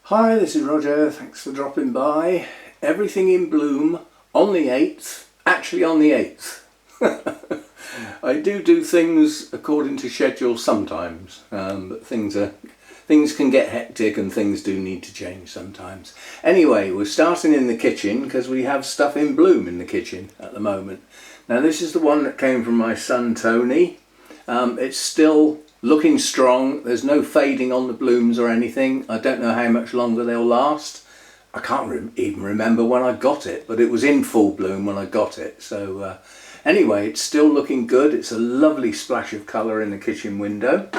Hi, this is Roger, thanks for dropping by. Everything in bloom on the 8th, actually on the 8th. I do things according to schedule sometimes, but things can get hectic and things do need to change sometimes. Anyway, we're starting in the kitchen because we have stuff in bloom in the kitchen at the moment. Now this is the one that came from my son Tony. It's still looking strong. There's no fading on the blooms or anything. I don't know how much longer they'll last. I can't even remember when I got it, but it was in full bloom when I got it. So anyway, it's still looking good. It's a lovely splash of colour in the kitchen window.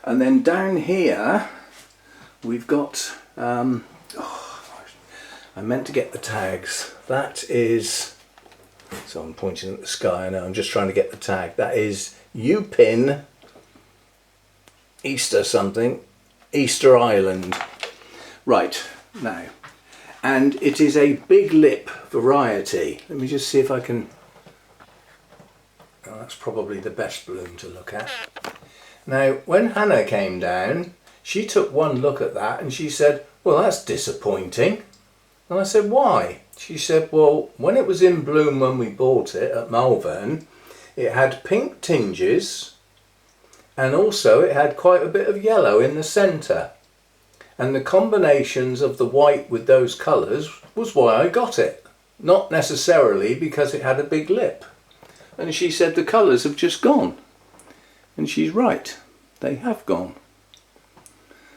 And then down here we've got I meant to get the tags. That is, so I'm pointing at the sky now, I'm just trying to get the tag. That is U-pin Easter something, Easter Island. Right, now, and it is a big lip variety. Let me just see if I can, oh, that's probably the best bloom to look at. Now, when Hannah came down, she took one look at that and she said, well, that's disappointing. And I said, why? She said, well, when it was in bloom when we bought it at Malvern, it had pink tinges, and also it had quite a bit of yellow in the centre, and the combinations of the white with those colours was why I got it, not necessarily because it had a big lip. And she said the colours have just gone, and she's right, they have gone.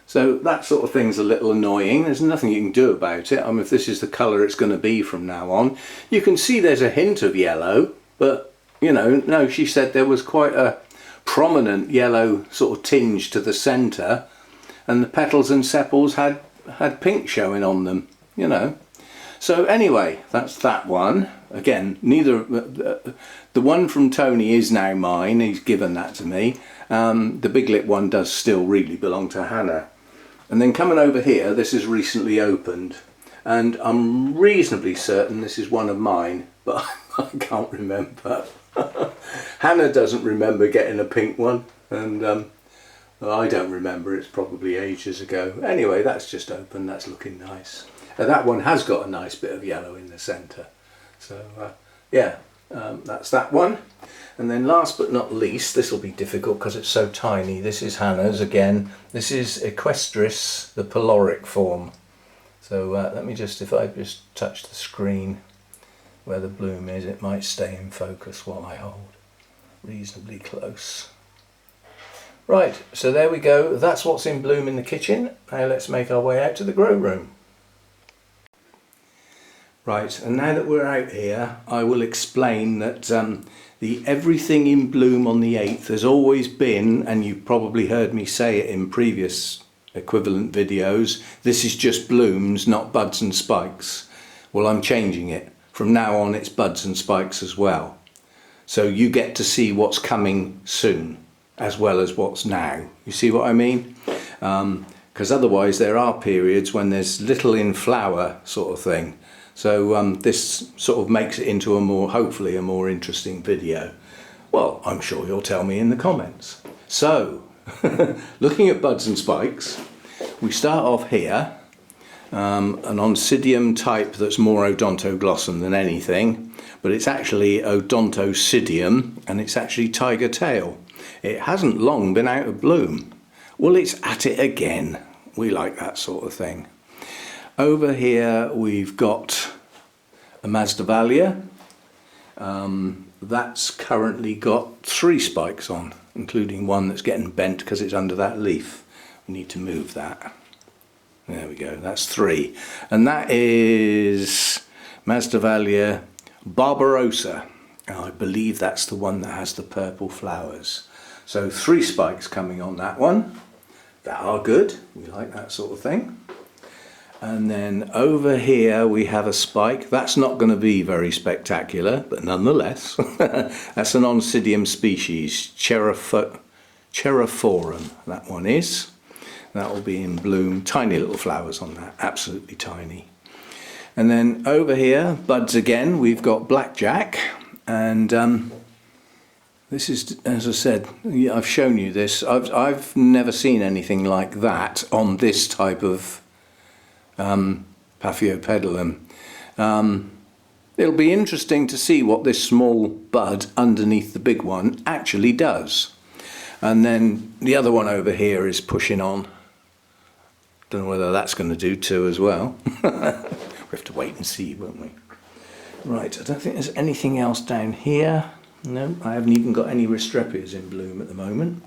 So that sort of thing's a little annoying. There's nothing you can do about it. I mean, if this is the colour it's going to be from now on, you can see there's a hint of yellow, but you know, no, she said there was quite a prominent yellow sort of tinge to the centre, and the petals and sepals had pink showing on them, you know. So anyway, that's that one. Again, neither the one from Tony is now mine. He's given that to me. The big lip one does still really belong to Hannah. And then coming over here, this is recently opened, and I'm reasonably certain this is one of mine, but I can't remember. Hannah doesn't remember getting a pink one, and well, I don't remember. It's probably ages ago. Anyway, that's just open. That's looking nice. That one has got a nice bit of yellow in the centre. So yeah, that's that one. And then last but not least, this will be difficult because it's so tiny. This is Hannah's again. This is Equestris, the Polaric form. So let me just, if I just touch the screen where the bloom is, it might stay in focus while I hold reasonably close. Right, so there we go. That's what's in bloom in the kitchen. Now let's make our way out to the grow room. Right, and now that we're out here, I will explain that the everything in bloom on the 8th has always been, and you've probably heard me say it in previous equivalent videos, this is just blooms, not buds and spikes. Well, I'm changing it. From now on it's buds and spikes as well. So you get to see what's coming soon as well as what's now. You see what I mean? Because otherwise there are periods when there's little in flower sort of thing. So this sort of makes it into a more, hopefully a more interesting video. Well, I'm sure you'll tell me in the comments. So, looking at buds and spikes, we start off here. An Oncidium type that's more odontoglossum than anything, but it's actually Odontocidium, and it's actually tiger tail. It hasn't long been out of bloom. Well, it's at it again. We like that sort of thing. Over here we've got a Masdevallia. That's currently got 3 spikes on, including one that's getting bent because it's under that leaf. We need to move that. There we go, that's 3. And that is Masdevallia barbarosa. I believe that's the one that has the purple flowers. So 3 spikes coming on that one. That are good, we like that sort of thing. And then over here we have a spike. That's not going to be very spectacular, but nonetheless, that's an Oncidium species, Cherophorum, that one is. That will be in bloom, tiny little flowers on that, absolutely tiny. And then over here, buds again, we've got Blackjack, and this is, as I said, I've shown you this, I've never seen anything like that on this type of Paphiopedilum. It'll be interesting to see what this small bud underneath the big one actually does. And then the other one over here is pushing on. Don't know whether that's going to do too as well. We have to wait and see, won't we? Right, I don't think there's anything else down here. No, I haven't even got any Restrepias in bloom at the moment.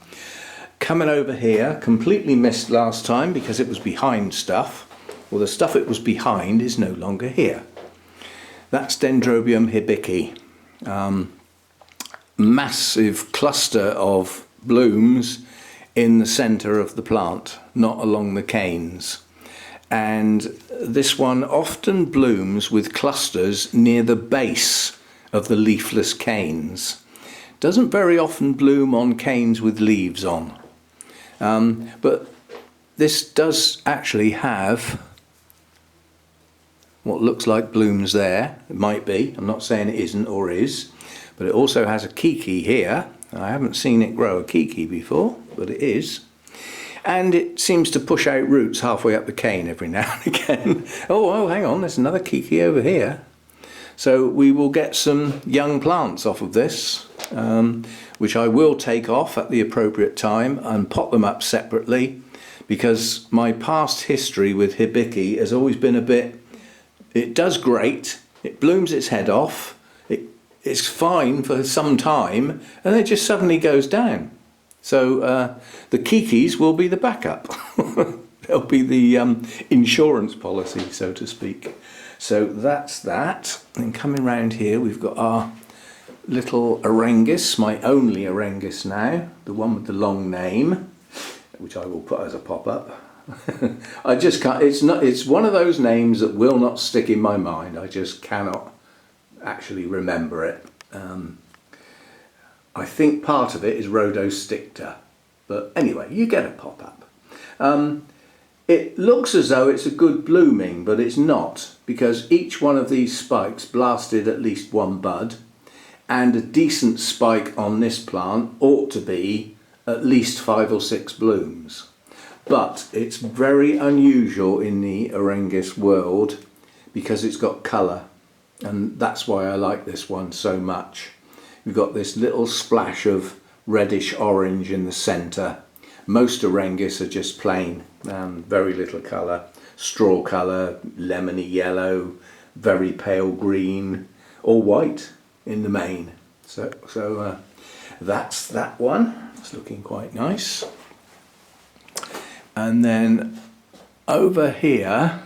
Coming over here, completely missed last time because it was behind stuff. Well, the stuff it was behind is no longer here. That's Dendrobium hibiki. Massive cluster of blooms in the centre of the plant, not along the canes. And this one often blooms with clusters near the base of the leafless canes. Doesn't very often bloom on canes with leaves on. But this does actually have what looks like blooms there. It might be, I'm not saying it isn't or is, but it also has a kiki here. I haven't seen it grow a kiki before, but it is. And it seems to push out roots halfway up the cane every now and again. Oh, hang on, there's another kiki over here. So we will get some young plants off of this, which I will take off at the appropriate time and pot them up separately, because my past history with hibiki has always been a bit, it does great, it blooms its head off, it's fine for some time, and then it just suddenly goes down. So the kikis will be the backup. They'll be the insurance policy, so to speak. So that's that. And coming round here, we've got our little Orangis, my only Orangis now, the one with the long name, which I will put as a pop-up. I just can't, it's one of those names that will not stick in my mind. I just cannot actually remember it. I think part of it is Rhodosticta, but anyway, you get a pop-up. It looks as though it's a good blooming, but it's not, because each one of these spikes blasted at least one bud, and a decent spike on this plant ought to be at least 5 or 6 blooms. But it's very unusual in the Orangis world because it's got colour, and that's why I like this one so much. We've got this little splash of reddish orange in the centre. Most Orangis are just plain, very little colour, straw colour, lemony yellow, very pale green, or white in the main. So that's that one. It's looking quite nice. And then over here,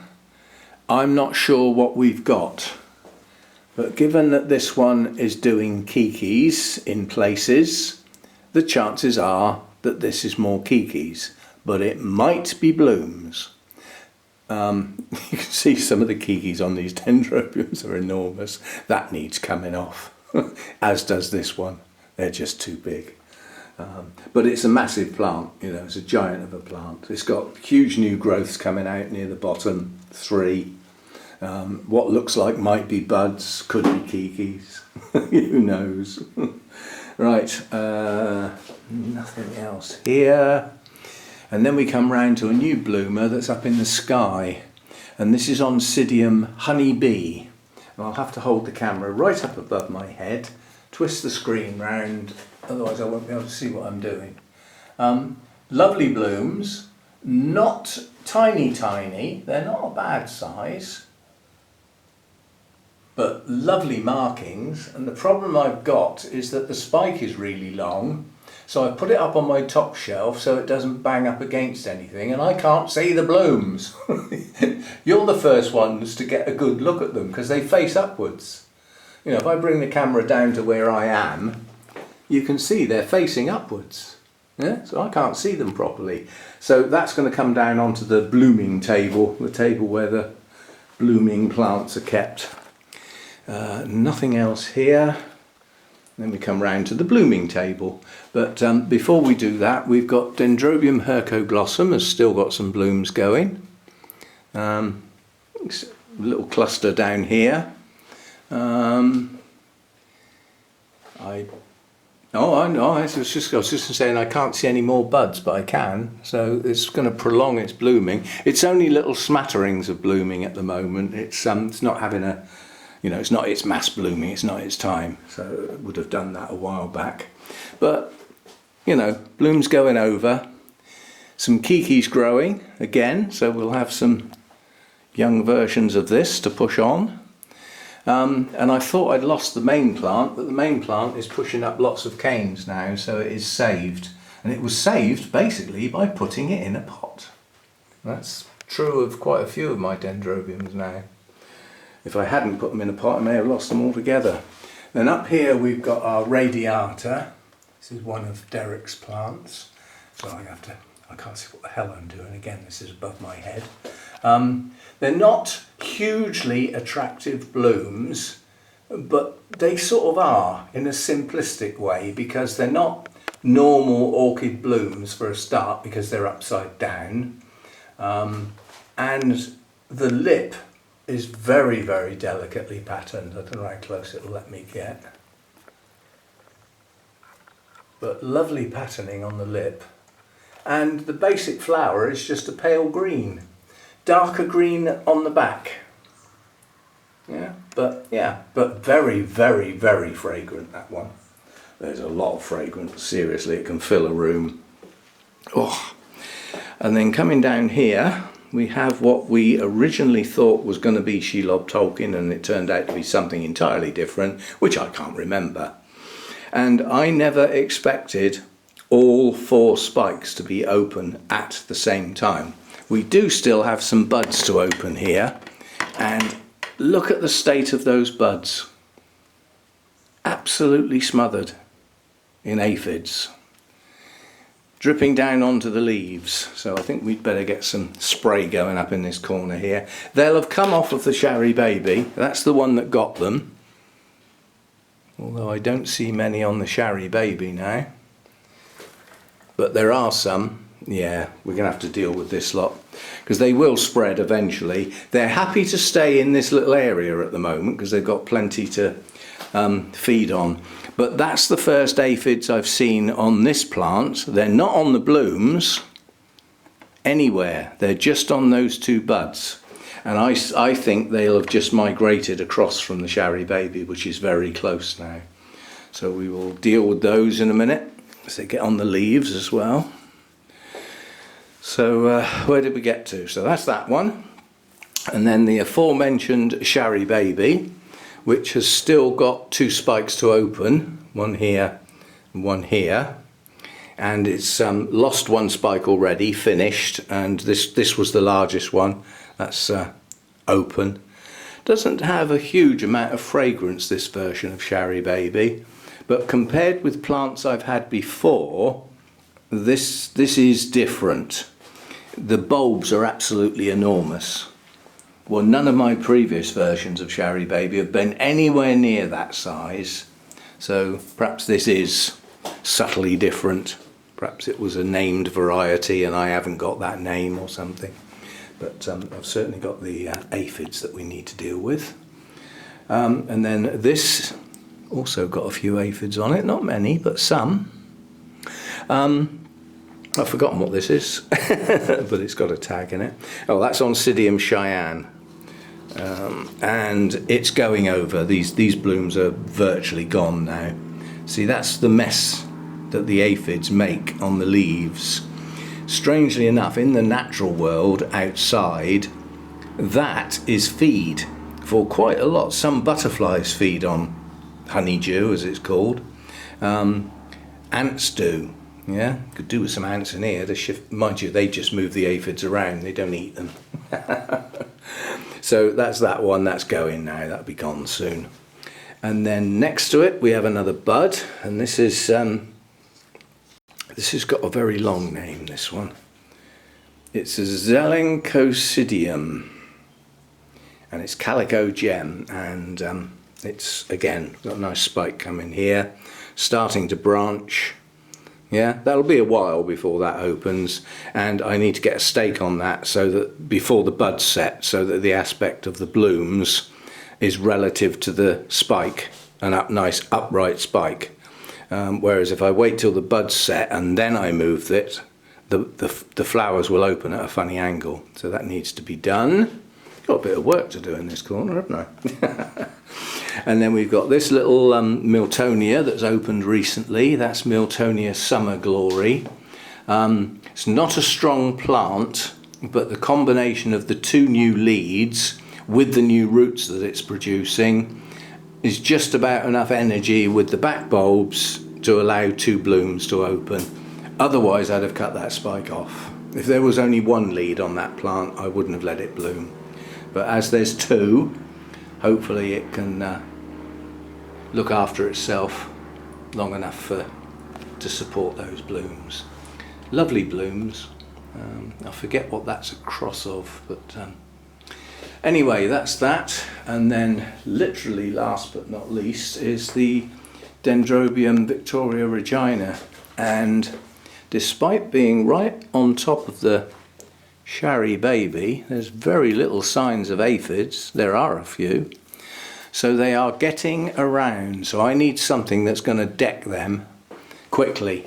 I'm not sure what we've got. But given that this one is doing kikis in places, the chances are that this is more kikis, but it might be blooms. You can see some of the kikis on these Dendrobiums are enormous. That needs coming off, as does this one. They're just too big. But it's a massive plant, you know, it's a giant of a plant. It's got huge new growths coming out near the bottom, 3. What looks like might be buds, could be kikis, who knows. Right, nothing else here. And then we come round to a new bloomer that's up in the sky. And this is Oncidium honeybee. And I'll have to hold the camera right up above my head, twist the screen round, otherwise I won't be able to see what I'm doing. Lovely blooms, not tiny, they're not a bad size, but lovely markings. And the problem I've got is that the spike is really long, so I put it up on my top shelf so it doesn't bang up against anything, and I can't see the blooms. You're the first ones to get a good look at them because they face upwards. You know, if I bring the camera down to where I am, you can see they're facing upwards. Yeah? So I can't see them properly. So that's going to come down onto the blooming table, the table where the blooming plants are kept. Nothing else here. Then we come round to the blooming table. But before we do that, we've got Dendrobium hercoglossum has still got some blooms going. A little cluster down here. I Oh, I know. I was just saying I can't see any more buds, but I can. So it's going to prolong its blooming. It's only little smatterings of blooming at the moment. It's not having a, it's not its mass blooming. It's not its time. So it would have done that a while back. But bloom's going over. Some Kiki's growing again. So we'll have some young versions of this to push on. And I thought I'd lost the main plant, but the main plant is pushing up lots of canes now, so it is saved. And it was saved basically by putting it in a pot. That's true of quite a few of my Dendrobiums now. If I hadn't put them in a pot, I may have lost them altogether. Then up here we've got our radiata. This is one of Derek's plants. So I can't see what the hell I'm doing. Again, this is above my head. They're not hugely attractive blooms, but they sort of are in a simplistic way, because they're not normal orchid blooms for a start, because they're upside down. And the lip is very, very delicately patterned. I don't know how close it'll let me get. But lovely patterning on the lip. And the basic flower is just a pale green. Darker green on the back. But very, very, very fragrant, that one. There's a lot of fragrance, seriously, it can fill a room. Oh. And then coming down here, we have what we originally thought was going to be Shelob Tolkien, and it turned out to be something entirely different, which I can't remember. And I never expected all 4 spikes to be open at the same time. We do still have some buds to open here, and look at the state of those buds. Absolutely smothered in aphids, dripping down onto the leaves. So I think we'd better get some spray going up in this corner here. They'll have come off of the Shari Baby. That's the one that got them. Although I don't see many on the Shari Baby now. But there are some. Yeah, we're going to have to deal with this lot, because they will spread eventually. They're happy to stay in this little area at the moment because they've got plenty to feed on. But that's the first aphids I've seen on this plant. They're not on the blooms anywhere. They're just on those 2 buds. And I think they'll have just migrated across from the Shari Baby, which is very close now. So we will deal with those in a minute as they get on the leaves as well. So where did we get to? So that's that one. And then the aforementioned Shari Baby, which has still got 2 spikes to open, one here and one here. And it's lost 1 spike already, finished, and this was the largest one. That's open. Doesn't have a huge amount of fragrance, this version of Shari Baby, but compared with plants I've had before, this is different. The bulbs are absolutely enormous. Well, none of my previous versions of Shari Baby have been anywhere near that size, so perhaps this is subtly different. Perhaps it was a named variety and I haven't got that name or something. But I've certainly got the aphids that we need to deal with. And then this also got a few aphids on it, not many, but some. I've forgotten what this is, but it's got a tag in it. Oh, that's Oncidium Cheyenne. And it's going over. These blooms are virtually gone now. See, that's the mess that the aphids make on the leaves. Strangely enough, in the natural world outside, that is feed for quite a lot. Some butterflies feed on honeydew, as it's called. Ants do. Yeah, could do with some ants in here to shift. Mind you, they just move the aphids around, they don't eat them. So that's that one, that's going now, that'll be gone soon. And then next to it we have another bud, and this has got a very long name, this one. It's a Zelenkosidium, and it's Calico Gem, and it's again got a nice spike coming here, starting to branch. Yeah, that'll be a while before that opens, and I need to get a stake on that so that before the buds set, so that the aspect of the blooms is relative to the spike, nice upright spike. Whereas if I wait till the bud's set and then I move it, the flowers will open at a funny angle. So that needs to be done. Got a bit of work to do in this corner, haven't I? And then we've got this little Miltonia that's opened recently. That's Miltonia Summer Glory. It's not a strong plant, but the combination of the two new leads with the new roots that it's producing is just about enough energy with the back bulbs to allow 2 blooms to open. Otherwise I'd have cut that spike off. If there was only 1 lead on that plant, I wouldn't have let it bloom. But as there's 2, hopefully it can look after itself long enough to support those blooms. Lovely blooms. I forget what that's a cross of, but anyway, that's that. And then literally last but not least is the Dendrobium Victoria Regina. And despite being right on top of the Shari baby, there's very little signs of aphids. There are a few. So they are getting around. So I need something that's going to deck them quickly.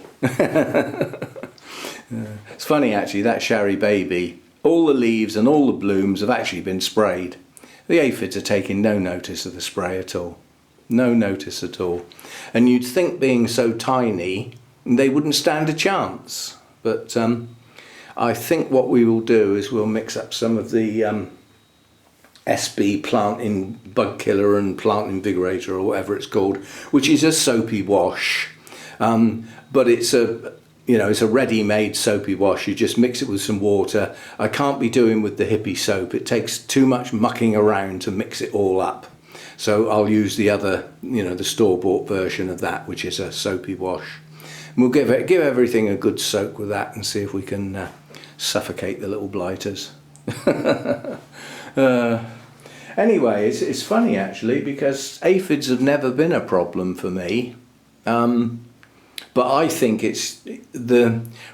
It's funny actually, that Shari baby, all the leaves and all the blooms have actually been sprayed. The aphids are taking no notice of the spray at all. No notice at all. And you'd think being so tiny, they wouldn't stand a chance. But I think what we will do is we'll mix up some of the SB planting bug killer and plant invigorator or whatever it's called, which is a soapy wash. But it's a ready-made soapy wash. You just mix it with some water. I can't be doing with the hippie soap. It takes too much mucking around to mix it all up. So I'll use the other, the store-bought version of that, which is a soapy wash. And we'll give everything a good soak with that and see if we can suffocate the little blighters. Anyway, it's funny actually, because aphids have never been a problem for me. But I think it's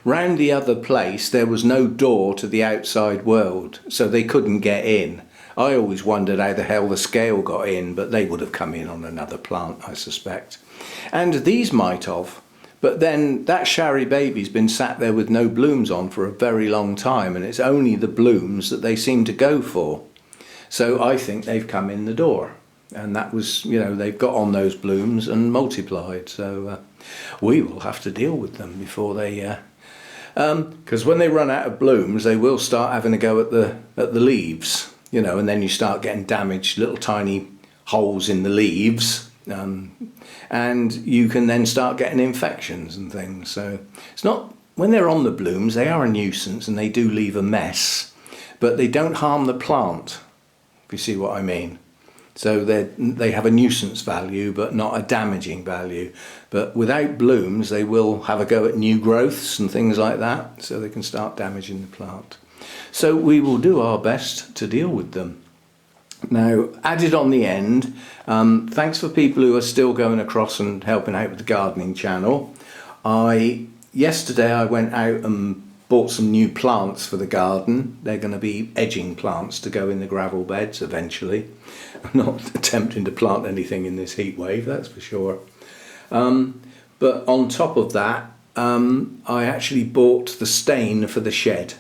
round the other place there was no door to the outside world, so they couldn't get in. I always wondered how the hell the scale got in, but they would have come in on another plant, I suspect. And these might have, but then that Shari baby's been sat there with no blooms on for a very long time, and it's only the blooms that they seem to go for. So I think they've come in the door, and that was, they've got on those blooms and multiplied. So we will have to deal with them before they, because when they run out of blooms, they will start having a go at the leaves, and then you start getting damaged, little tiny holes in the leaves, and you can then start getting infections and things. So it's not, when they're on the blooms, they are a nuisance and they do leave a mess, but they don't harm the plant, if you see what I mean. So they have a nuisance value, but not a damaging value. But without blooms, they will have a go at new growths and things like that, so they can start damaging the plant. So we will do our best to deal with them. Now, added on the end, thanks for people who are still going across and helping out with the gardening channel. Yesterday I went out and bought some new plants for the garden. They're going to be edging plants to go in the gravel beds eventually. I'm not attempting to plant anything in this heat wave, that's for sure. But on top of that, I actually bought the stain for the shed.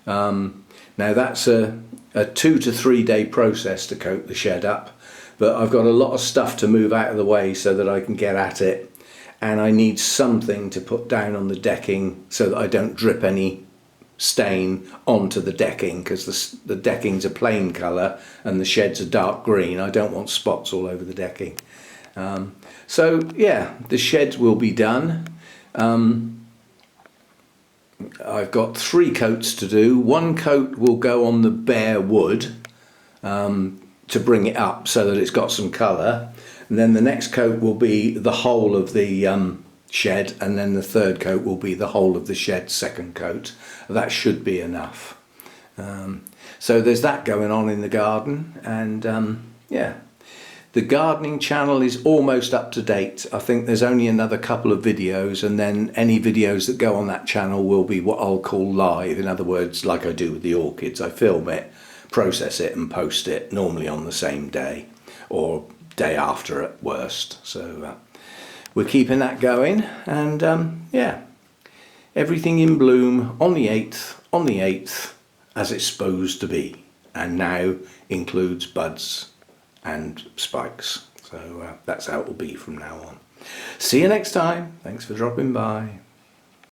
Now that's a 2 to 3 day process to coat the shed up, but I've got a lot of stuff to move out of the way so that I can get at it. And I need something to put down on the decking so that I don't drip any stain onto the decking, because the decking's a plain colour and the shed's a dark green. I don't want spots all over the decking. So yeah, the sheds will be done. I've got 3 coats to do. 1 coat will go on the bare wood to bring it up so that it's got some colour. And then the next coat will be the whole of the shed, and then the 3rd coat will be the whole of the shed's 2nd coat. That should be enough. So there's that going on in the garden, and yeah. The gardening channel is almost up to date. I think there's only another couple of videos, and then any videos that go on that channel will be what I'll call live. In other words, like I do with the orchids, I film it, process it and post it, normally on the same day or day after at worst. So we're keeping that going, and yeah, everything in bloom on the 8th as it's supposed to be, and now includes buds and spikes. So that's how it will be from now on. See you next time. Thanks for dropping by.